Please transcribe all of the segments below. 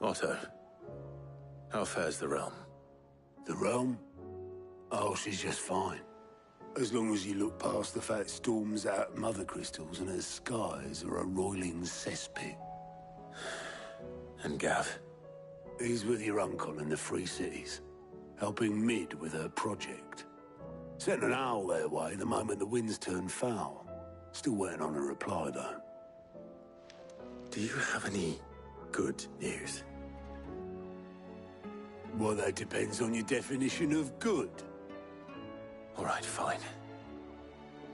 Otto, how fares the realm? The realm? Oh, she's just fine. As long as you look past the fat storms out mother crystals and her skies are a roiling cesspit. And Gav? He's with your uncle in the Free Cities, helping Mid with her project. Sent an owl their way the moment the winds turned foul. Still waiting on a reply, though. Do you have any good news? Well, that depends on your definition of good. All right, fine.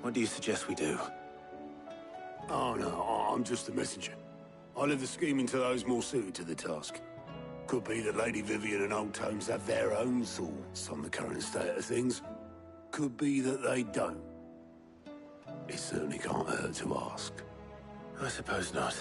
What do you suggest we do? Oh, no, I'm just the messenger. I leave the scheming to those more suited to the task. Could be that Lady Vivian and Old Tomes have their own thoughts on the current state of things. Could be that they don't. It certainly can't hurt to ask. I suppose not.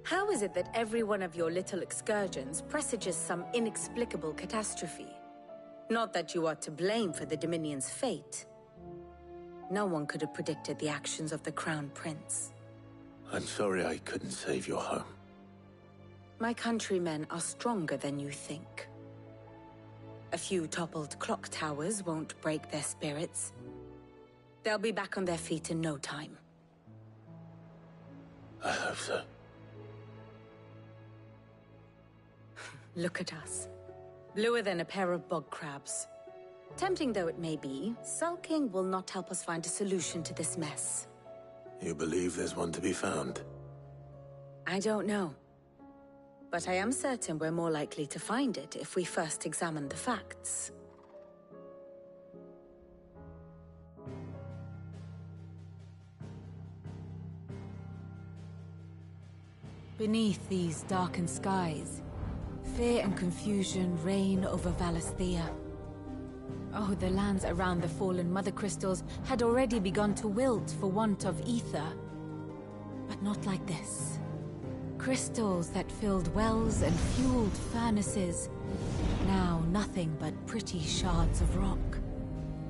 How is it that every one of your little excursions presages some inexplicable catastrophe? Not that you are to blame for the Dominion's fate. No one could have predicted the actions of the Crown Prince. I'm sorry I couldn't save your home. My countrymen are stronger than you think. A few toppled clock towers won't break their spirits. They'll be back on their feet in no time. I hope so. Look at us. Bluer than a pair of bog crabs. Tempting though it may be, sulking will not help us find a solution to this mess. You believe there's one to be found? I don't know. But I am certain we're more likely to find it if we first examine the facts. Beneath these darkened skies, fear and confusion reign over Valisthea. Oh, the lands around the fallen Mother Crystals had already begun to wilt for want of ether. But not like this. Crystals that filled wells and fueled furnaces, now nothing but pretty shards of rock.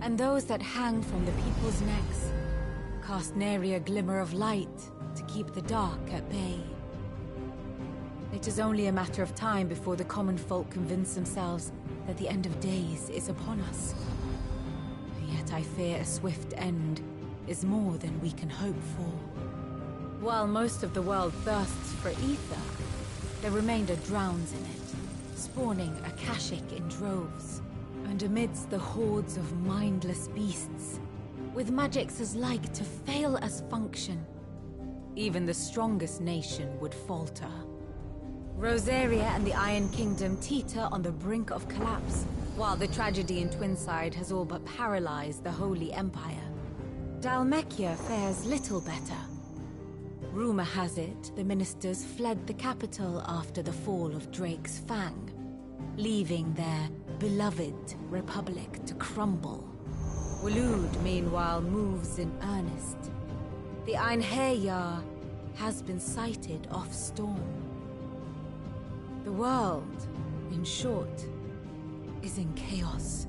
And those that hang from the people's necks cast nary a glimmer of light to keep the dark at bay. It is only a matter of time before the common folk convince themselves that the end of days is upon us. Yet I fear a swift end is more than we can hope for. While most of the world thirsts for ether, the remainder drowns in it, spawning Akashic in droves. And amidst the hordes of mindless beasts, with magics as like to fail as function, even the strongest nation would falter. Rosaria and the Iron Kingdom teeter on the brink of collapse, while the tragedy in Twinside has all but paralyzed the Holy Empire. Dalmekia fares little better. Rumor has it the ministers fled the capital after the fall of Drake's Fang, leaving their beloved republic to crumble. Waloed, meanwhile, moves in earnest. The Einherjar has been sighted off-storm. The world, in short, is in chaos.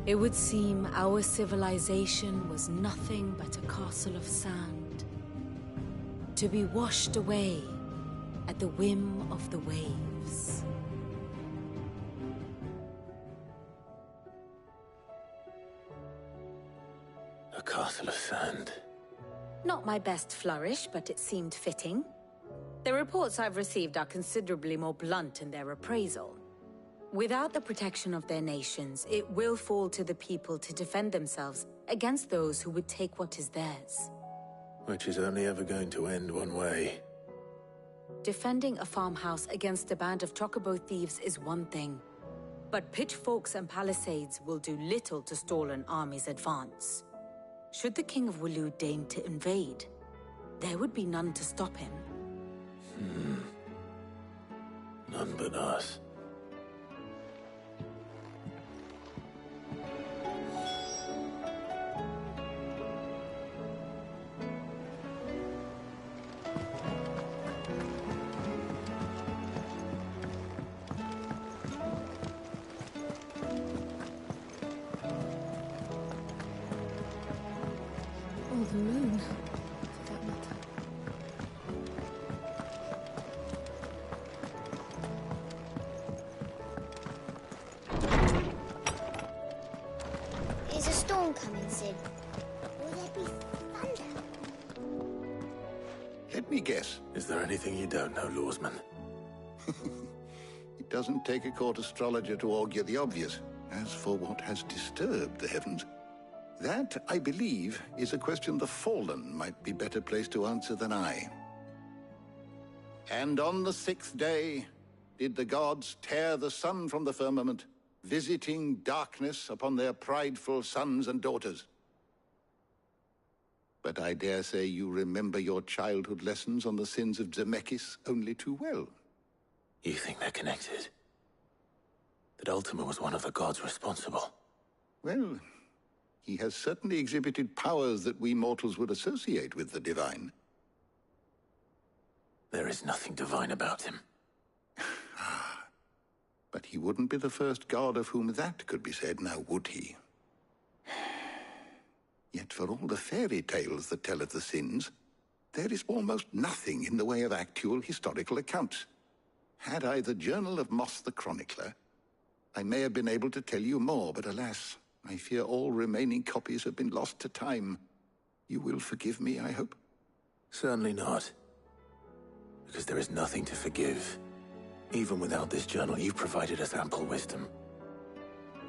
It would seem our civilization was nothing but a castle of sand, to be washed away at the whim of the waves. A castle of sand. Not my best flourish, but it seemed fitting. The reports I've received are considerably more blunt in their appraisal. Without the protection of their nations, it will fall to the people to defend themselves against those who would take what is theirs. Which is only ever going to end one way. Defending a farmhouse against a band of chocobo thieves is one thing, but pitchforks and palisades will do little to stall an army's advance. Should the King of Waloed deign to invade, there would be none to stop him. None but us. the moon, for that matter. Is a storm coming, Sid? Will there be thunder? Let me guess. Is there anything you don't know, Lawsman? It doesn't take a court astrologer to augur the obvious. As for what has disturbed the heavens, that, I believe, is a question the Fallen might be better placed to answer than I. And on the 6th day did the gods tear the sun from the firmament, visiting darkness upon their prideful sons and daughters. But I dare say you remember your childhood lessons on the sins of Zemeckis only too well. You think they're connected? That Ultima was one of the gods responsible? Well, he has certainly exhibited powers that we mortals would associate with the divine. There is nothing divine about him. But he wouldn't be the first god of whom that could be said, now would he? Yet for all the fairy tales that tell of the sins, there is almost nothing in the way of actual historical accounts. Had I the Journal of Moss the Chronicler, I may have been able to tell you more, but alas, I fear all remaining copies have been lost to time. You will forgive me, I hope? Certainly not. Because there is nothing to forgive. Even without this journal, you've provided us ample wisdom.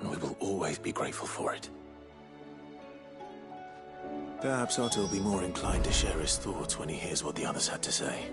And we will always be grateful for it. Perhaps Otto will be more inclined to share his thoughts when he hears what the others had to say.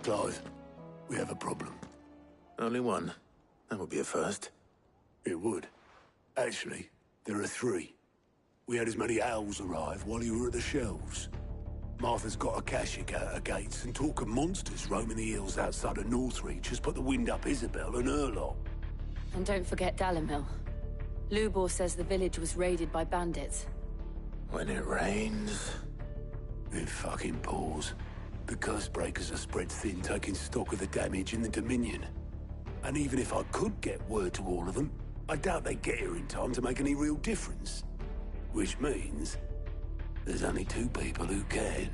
Clive, we have a problem. Only one. That would be a first. It would. Actually, there are 3. We had as many owls arrive while you were at the shelves. Martha's got a Akashic out her gates, and talk of monsters roaming the hills outside of Northreach has put the wind up Isabel and her lot. And don't forget Dalimil. Lubor says the village was raided by bandits. When it rains... It fucking pours. The curse breakers are spread thin, taking stock of the damage in the Dominion. And even if I could get word to all of them, I doubt they'd get here in time to make any real difference. Which means there's only 2 people who can.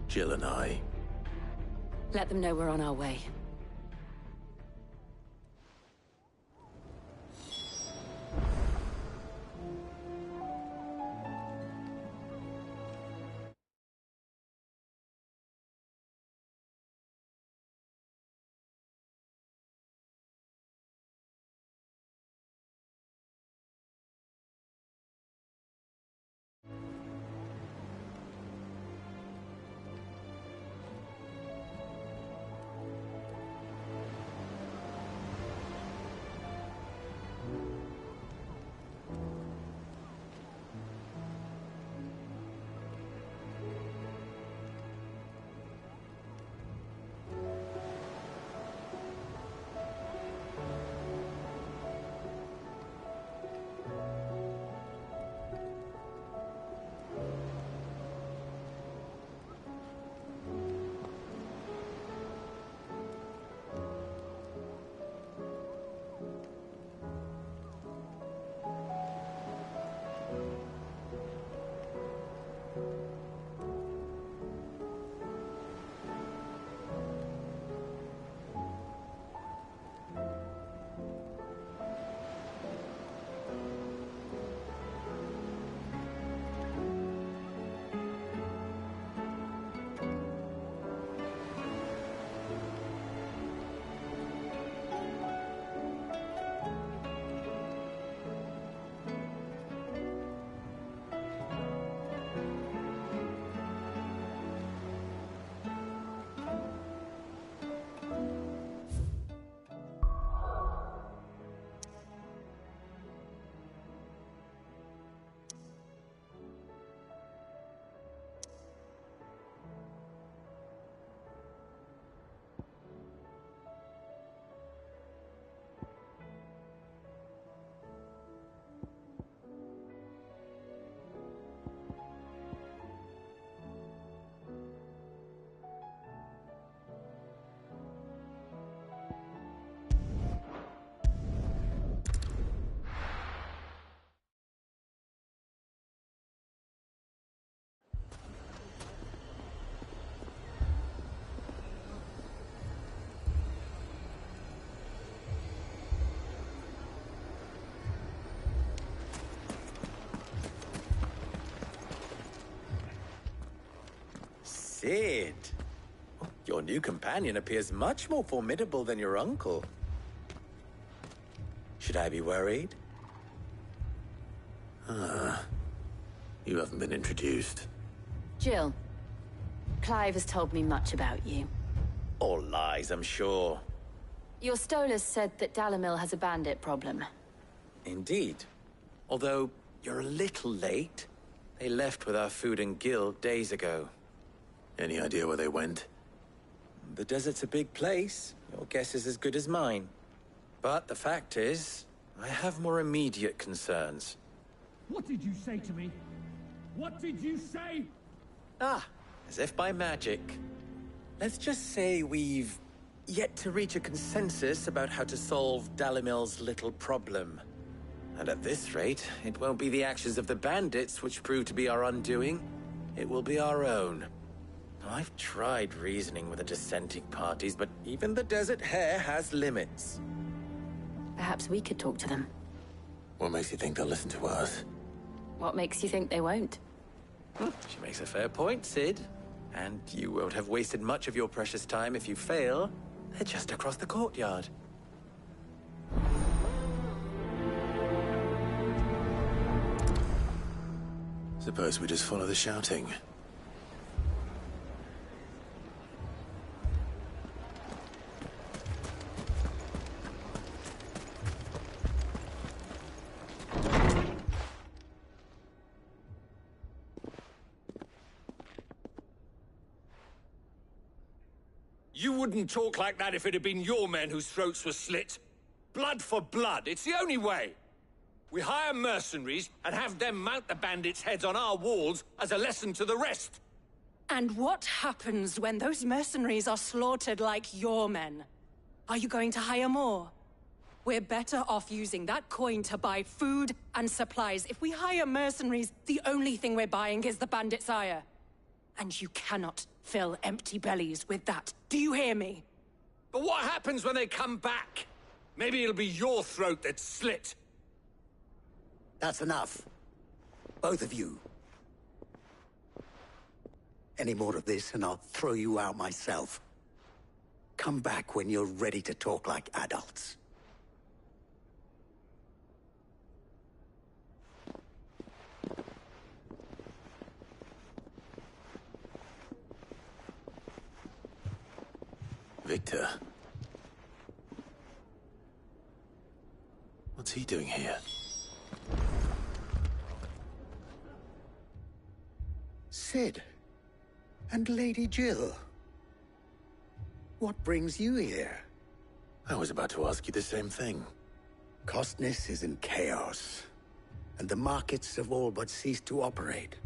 Jill and I. Let them know we're on our way. Sid. Your new companion appears much more formidable than your uncle. Should I be worried? You haven't been introduced. Jill. Clive has told me much about you. All lies, I'm sure. Your Stolas said that Dalimil has a bandit problem. Indeed. Although, you're a little late. They left with our food and guild days ago. Any idea where they went? The desert's a big place. Your guess is as good as mine. But the fact is, I have more immediate concerns. What did you say to me? What did you say? As if by magic. Let's just say we've yet to reach a consensus about how to solve Dalimil's little problem. And at this rate, it won't be the actions of the bandits which prove to be our undoing. It will be our own. I've tried reasoning with the dissenting parties, but even the Desert Hare has limits. Perhaps we could talk to them. What makes you think they'll listen to us? What makes you think they won't? She makes a fair point, Sid. And you won't have wasted much of your precious time if you fail. They're just across the courtyard. Suppose we just follow the shouting. You wouldn't talk like that if it had been your men whose throats were slit. Blood for blood, it's the only way. We hire mercenaries and have them mount the bandits' heads on our walls as a lesson to the rest. And what happens when those mercenaries are slaughtered like your men? Are you going to hire more? We're better off using that coin to buy food and supplies. If we hire mercenaries, the only thing we're buying is the bandits' ire. And you cannot fill empty bellies with that. Do you hear me? But what happens when they come back? Maybe it'll be your throat that's slit. That's enough. Both of you. Any more of this and I'll throw you out myself. Come back when you're ready to talk like adults. Victor. What's he doing here? Sid. And Lady Jill. What brings you here? I was about to ask you the same thing. Costness is in chaos, and the markets have all but ceased to operate.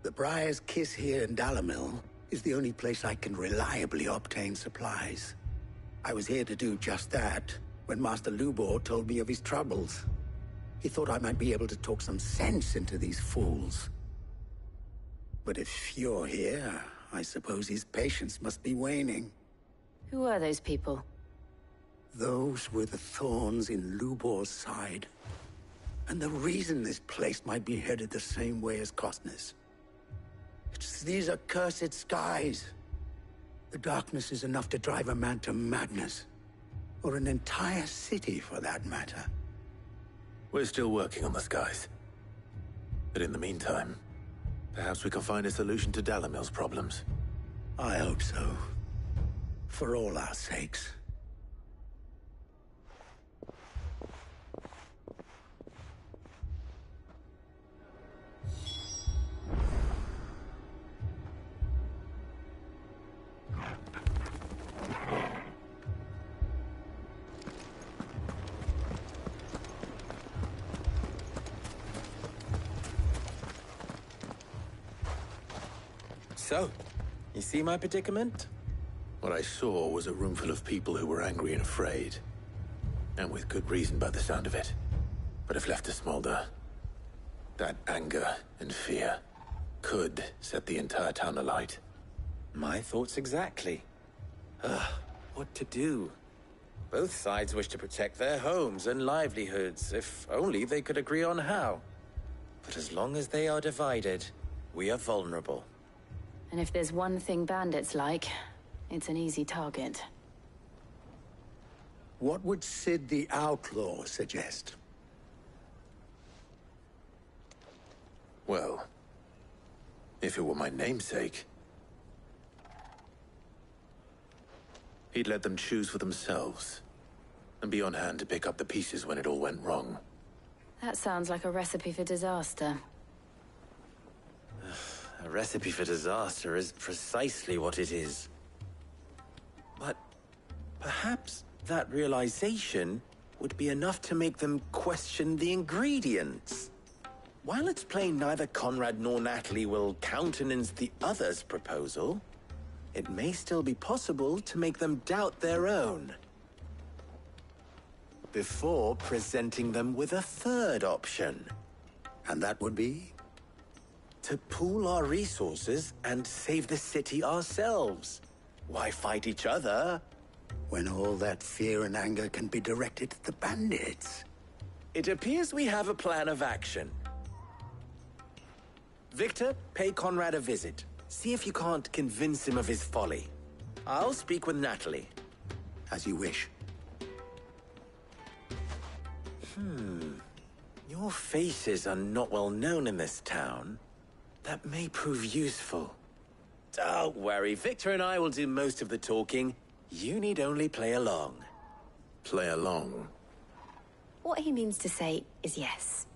The Briar's Kiss here in Dalimil is the only place I can reliably obtain supplies. I was here to do just that when Master Lubor told me of his troubles. He thought I might be able to talk some sense into these fools. But if you're here, I suppose his patience must be waning. Who are those people? Those were the thorns in Lubor's side. And the reason this place might be headed the same way as Costness. It's these accursed skies. The darkness is enough to drive a man to madness. Or an entire city, for that matter. We're still working on the skies. But in the meantime, perhaps we can find a solution to Dalimil's problems. I hope so. For all our sakes. So, you see my predicament? What I saw was a room full of people who were angry and afraid. And with good reason by the sound of it. But if left to smolder, that anger and fear could set the entire town alight. My thoughts exactly. What to do? Both sides wish to protect their homes and livelihoods, if only they could agree on how. But as long as they are divided, we are vulnerable. And if there's one thing bandits like, it's an easy target. What would Sid the Outlaw suggest? Well, if it were my namesake, he'd let them choose for themselves, and be on hand to pick up the pieces when it all went wrong. That sounds like a recipe for disaster. A recipe for disaster is precisely what it is. But perhaps that realization would be enough to make them question the ingredients. While it's plain neither Conrad nor Natalie will countenance the other's proposal, it may still be possible to make them doubt their own, before presenting them with a third option. And that would be? To pool our resources and save the city ourselves. Why fight each other? When all that fear and anger can be directed at the bandits. It appears we have a plan of action. Victor, pay Conrad a visit. See if you can't convince him of his folly. I'll speak with Natalie. As you wish. Your faces are not well known in this town. That may prove useful. Don't worry, Victor and I will do most of the talking. You need only play along. Play along? What he means to say is yes.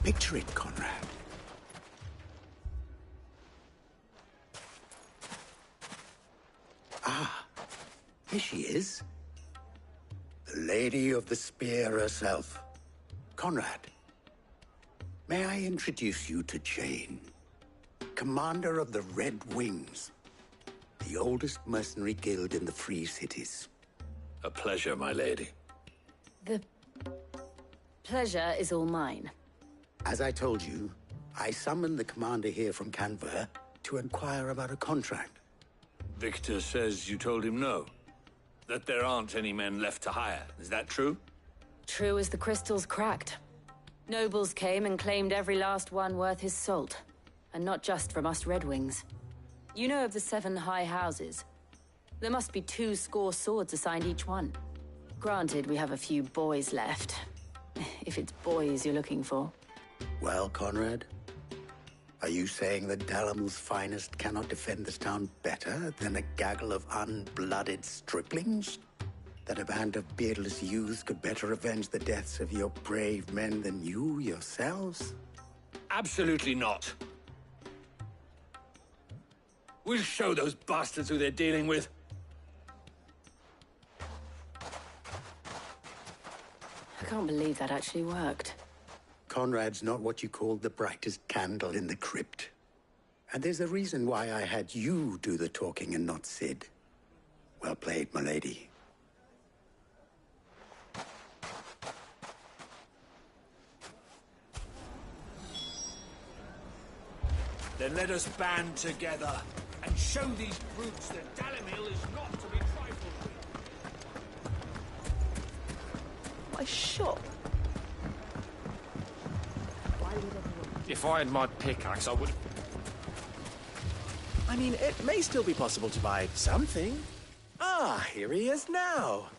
Picture it, Conrad. Ah, here she is. The Lady of the Spear herself. Conrad, may I introduce you to Jane, commander of the Red Wings, the oldest mercenary guild in the Free Cities. A pleasure, my lady. The pleasure is all mine. As I told you, I summoned the commander here from Canver to inquire about a contract. Victor says you told him no. That there aren't any men left to hire. Is that true? True as the crystals cracked. Nobles came and claimed every last one worth his salt. And not just from us Red Wings. You know of the 7 high houses. There must be 2 swords assigned each one. Granted, we have a few boys left. If it's boys you're looking for. Well, Conrad, are you saying that Dalamil's finest cannot defend this town better than a gaggle of unblooded striplings? That a band of beardless youths could better avenge the deaths of your brave men than you yourselves? Absolutely not. We'll show those bastards who they're dealing with. I can't believe that actually worked. Conrad's not what you call the brightest candle in the crypt. And there's a reason why I had you do the talking and not Sid. Well played, my lady. Then let us band together and show these brutes that Dalimil is not to be trifled with. My shop. If I had my pickaxe, I would... I mean, it may still be possible to buy something. Ah, here he is now.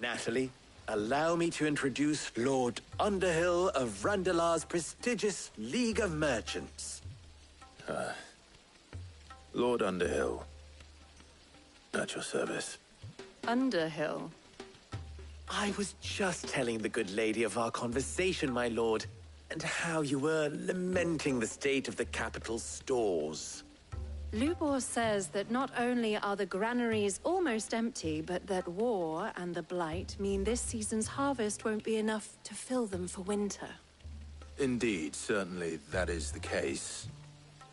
Natalie, allow me to introduce Lord Underhill of Randalar's prestigious League of Merchants. Lord Underhill. At your service. Underhill? I was just telling the good lady of our conversation, my lord. and how you were lamenting the state of the capital's stores. Lubor says that not only are the granaries almost empty, but that war and the Blight mean this season's harvest won't be enough to fill them for winter. Indeed, certainly that is the case.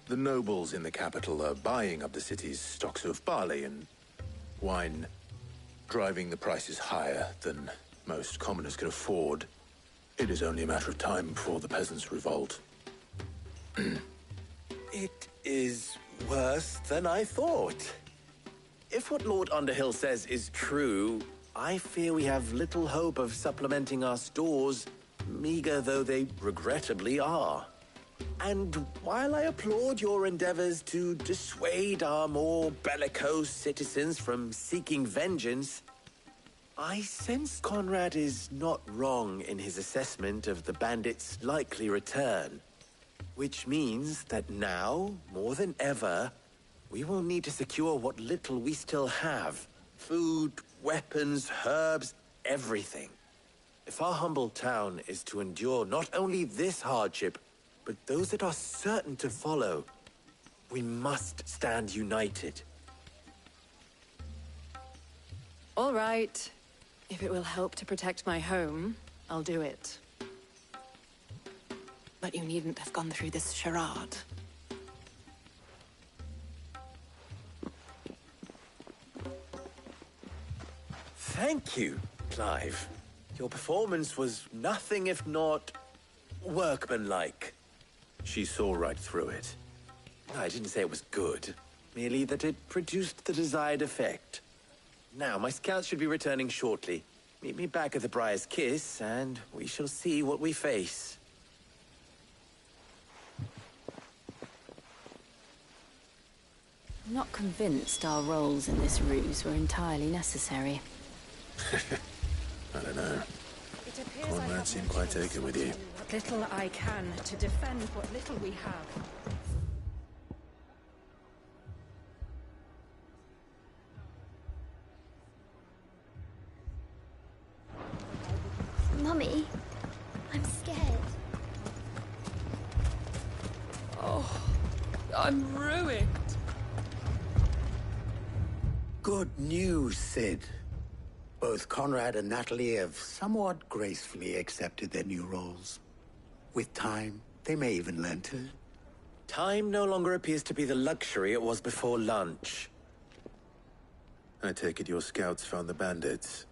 The nobles in the capital are buying up the city's stocks of barley and wine, driving the prices higher than most commoners can afford. It is only a matter of time before the peasants revolt. It is worse than I thought. If what Lord Underhill says is true, I fear we have little hope of supplementing our stores, meager though they regrettably are. And while I applaud your endeavors to dissuade our more bellicose citizens from seeking vengeance, I sense Conrad is not wrong in his assessment of the bandits' likely return. Which means that now, more than ever, we will need to secure what little we still have. Food, weapons, herbs, everything. If our humble town is to endure not only this hardship, but those that are certain to follow, we must stand united. All right. If it will help to protect my home, I'll do it. But you needn't have gone through this charade. Thank you, Clive. Your performance was nothing if not workmanlike. She saw right through it. I didn't say it was good, merely that it produced the desired effect. Now, my scouts should be returning shortly. Meet me back at the Briar's Kiss, and we shall see what we face. I'm not convinced our roles in this ruse were entirely necessary. I don't know. Conrad seemed quite taken with you. What little I can to defend what little we have. Mummy, I'm scared. Oh, I'm ruined. Good news, Sid. Both Conrad and Natalie have somewhat gracefully accepted their new roles. With time, they may even learn to. Time no longer appears to be the luxury it was before lunch. I take it your scouts found the bandits.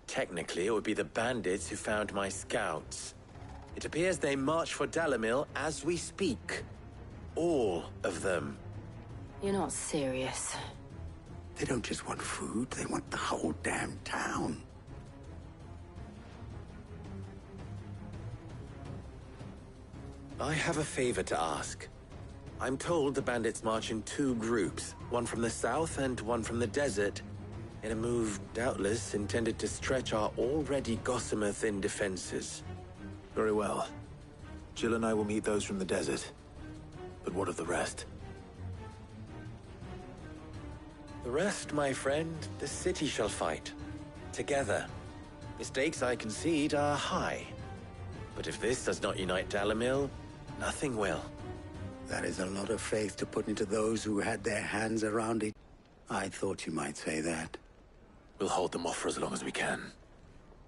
Technically, it would be the bandits who found my scouts. It appears they march for Dalimil as we speak. All of them. You're not serious. They don't just want food, they want the whole damn town. I have a favor to ask. I'm told the bandits march in two groups, one from the south and one from the desert, in a move doubtless intended to stretch our already gossamer-thin defenses. Very well. Jill and I will meet those from the desert. But what of the rest? The rest, my friend, the city shall fight. Together. Mistakes, I concede, are high. But if this does not unite Dalimil, nothing will. That is a lot of faith to put into those who had their hands around it. I thought you might say that. We'll hold them off for as long as we can.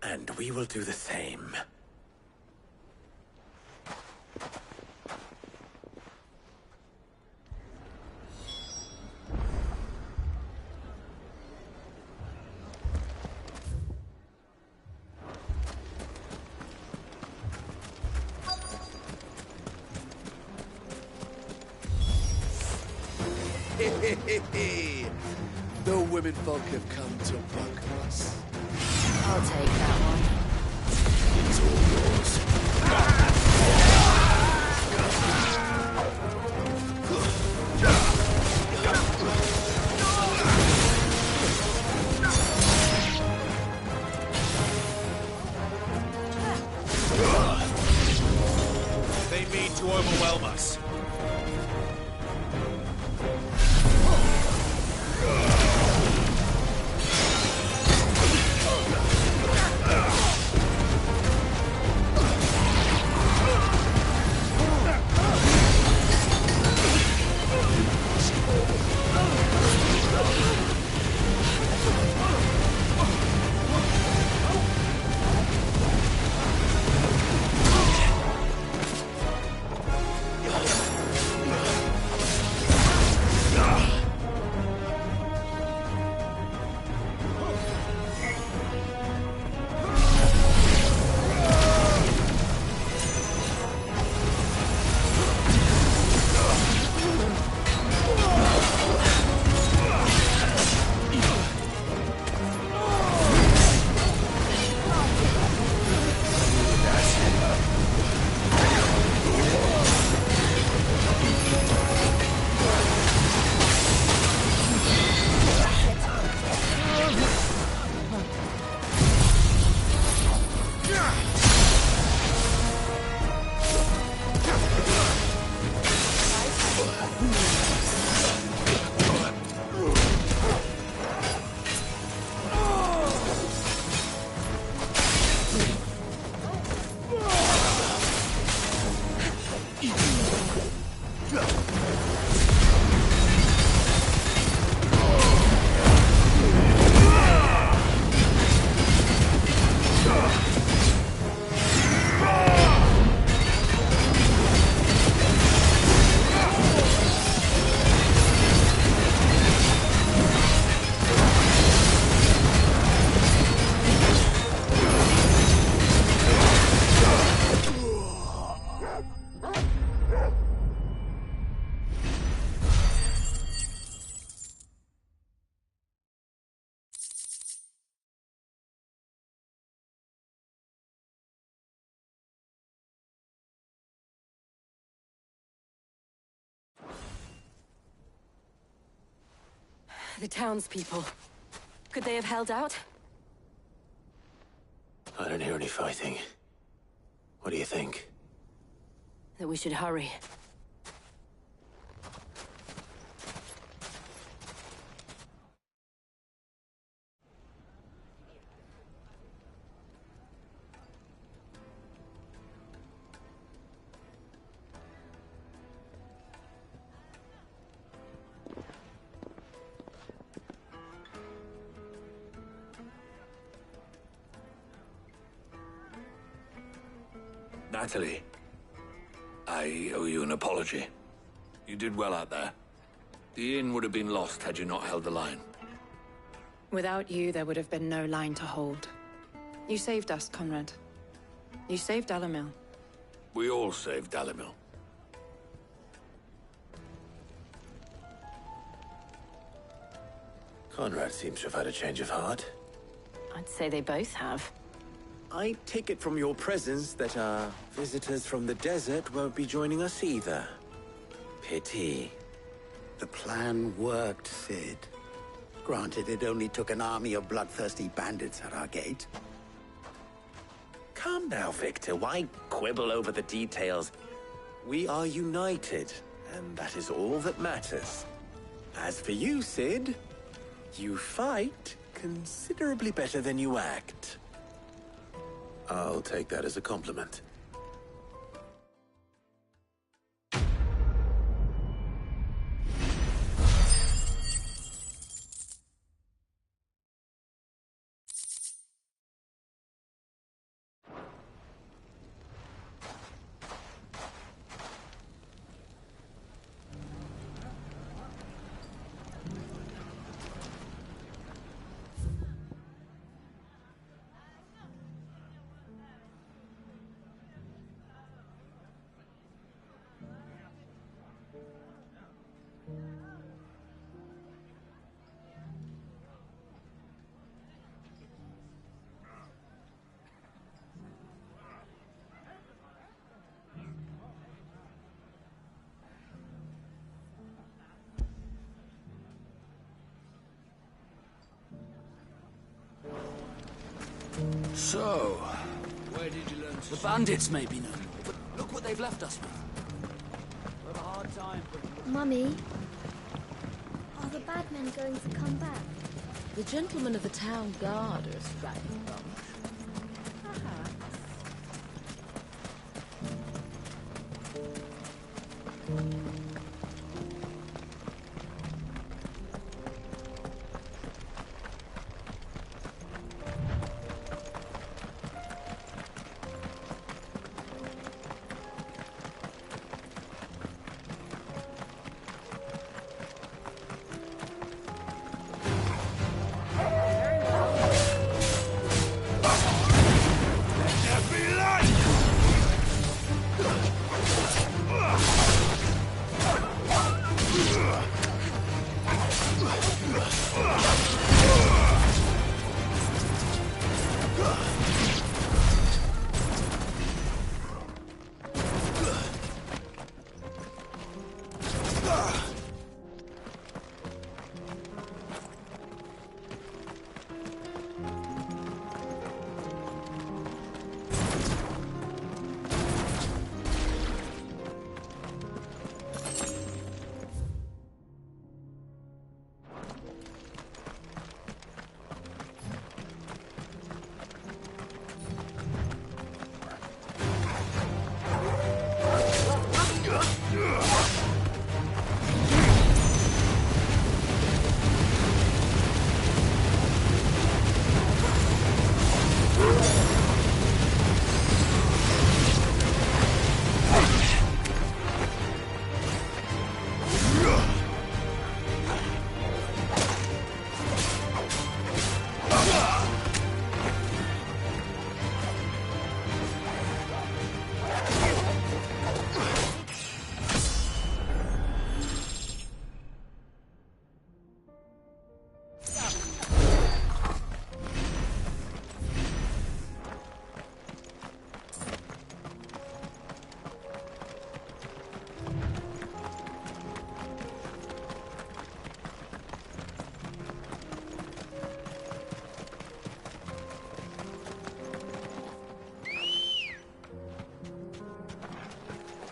And we will do the same. The women folk have come to bug us. I'll take that one. It's all yours. They mean to overwhelm us. The townspeople. Could they have held out? I don't hear any fighting. What do you think? That we should hurry. Natalie, I owe you an apology. You did well out there. The inn would have been lost had you not held the line. Without you, there would have been no line to hold. You saved us, Conrad. You saved Dalimil. We all saved Dalimil. Conrad seems to have had a change of heart. I'd say they both have. I take it from your presence that our visitors from the desert won't be joining us either. Pity. The plan worked, Sid. Granted, it only took an army of bloodthirsty bandits at our gate. Calm now, Victor. Why quibble over the details? We are united, and that is all that matters. As for you, Sid, you fight considerably better than you act. I'll take that as a compliment. So, where did you learn the bandits may be known, but look what they've left us with. We'll have a hard time. Mummy, are the bad men going to come back? The gentlemen of the town guard are a strapping bunch.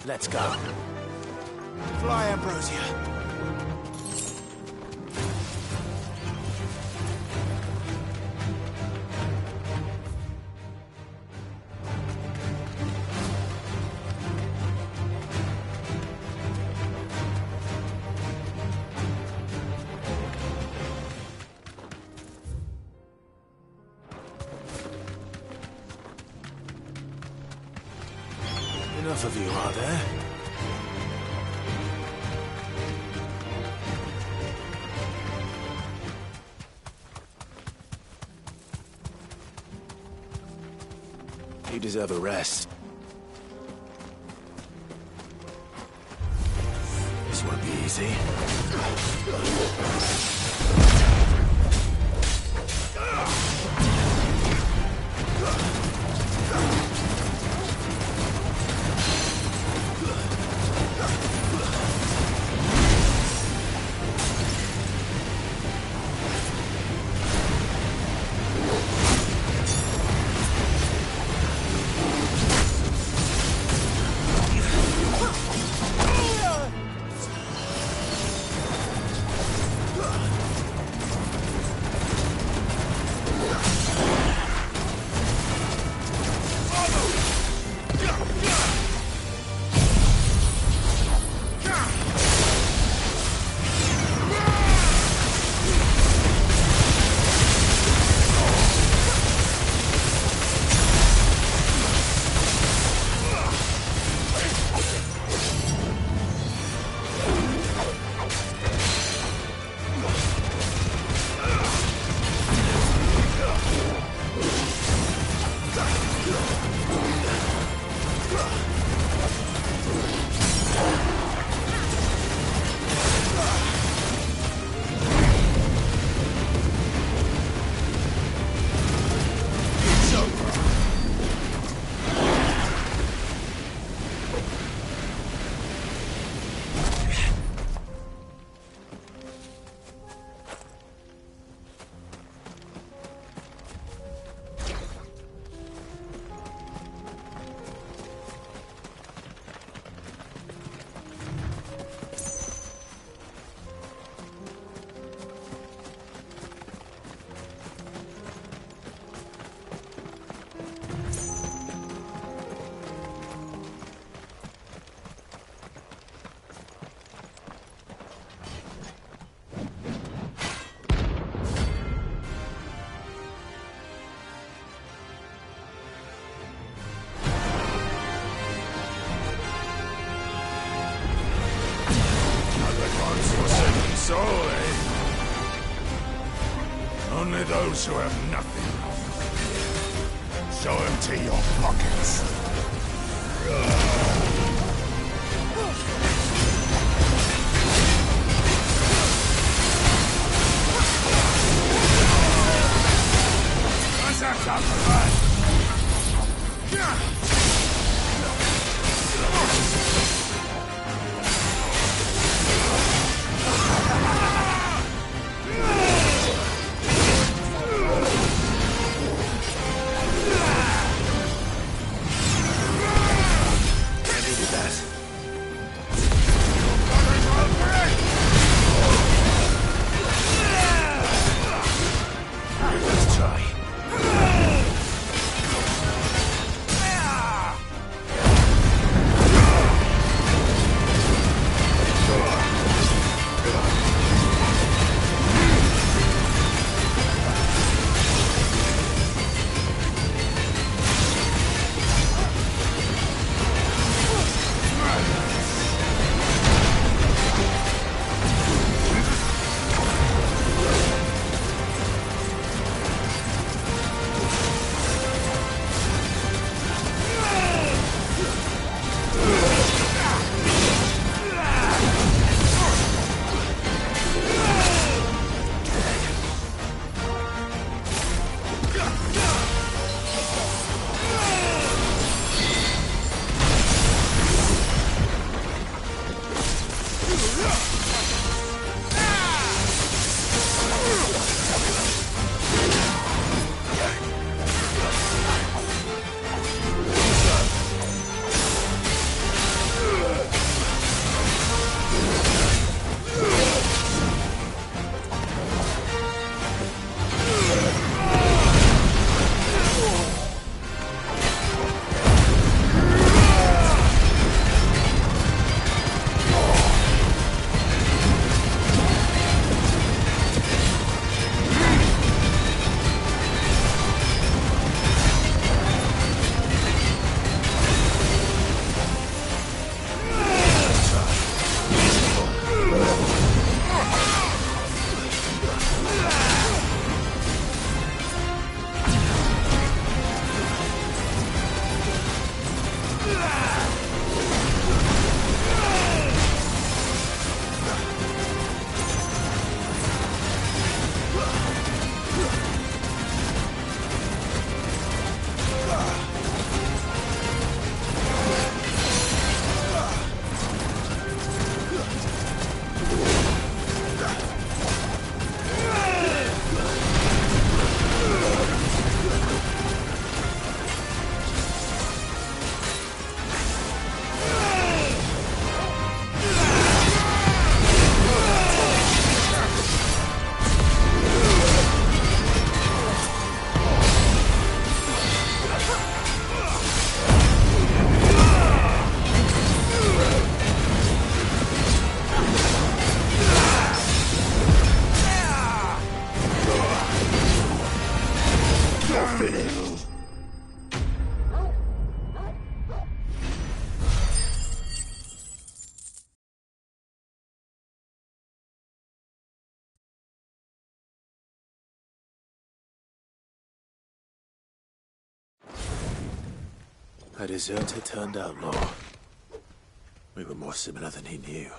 Let's go. Fly, Ambrosia. Enough of you, are there? You deserve a rest. This won't be easy. soul, eh? Only those who have nothing. So empty your pockets. What's that talking about? A deserter turned outlaw. We were more similar than he knew.